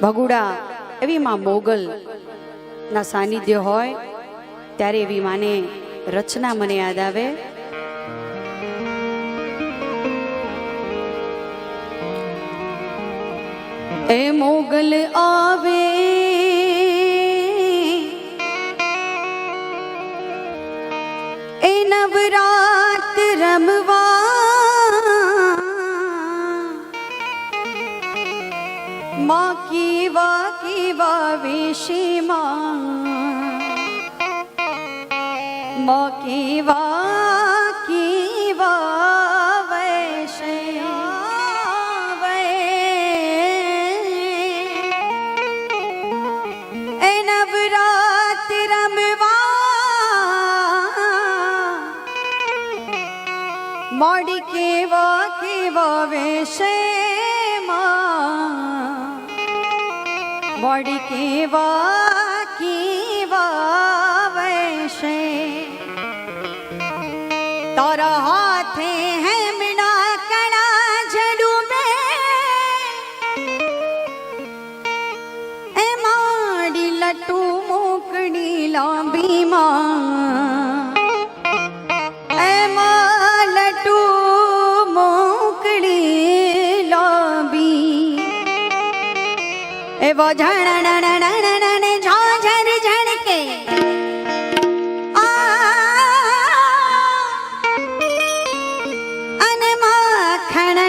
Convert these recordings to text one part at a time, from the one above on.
ભગુડા એવી માં મોગલ ના સાનિધ્ય હોય ત્યારે એવી માને રચના મને યાદ આવે. એ મોગલ આવે એ નવરાત રમવા માં કેવા વેશમાં માં કેવા વેશે એ નવરાત રમવા મોડી કેવા વેશે મોડી કેવા વેશે તારા હાથે હે મીના કણા જડું એ માડી લટુ મોકડી લાંબી માં એ માં લટુ મોકડી લાંબી એ વો ઝણ ઝાઝર ઝણકે અને માખણ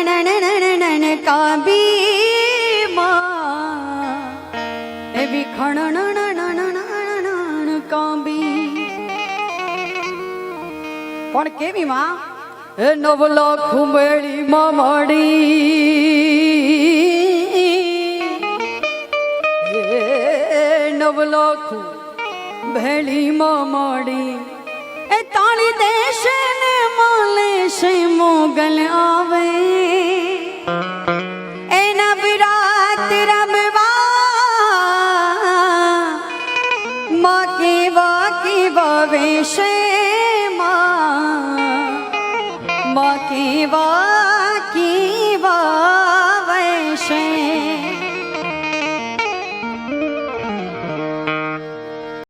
કાબી માં એવી ખણ કાબી પણ કેવી માં એ નવલા ખુંબેડી માં માડી નવલાખું ભેળીમાં માડી એ તાળી દેશે ને માલે છે મોગલ આવે એ નવરાત રમવા માં કેવા વેશે માં કેવા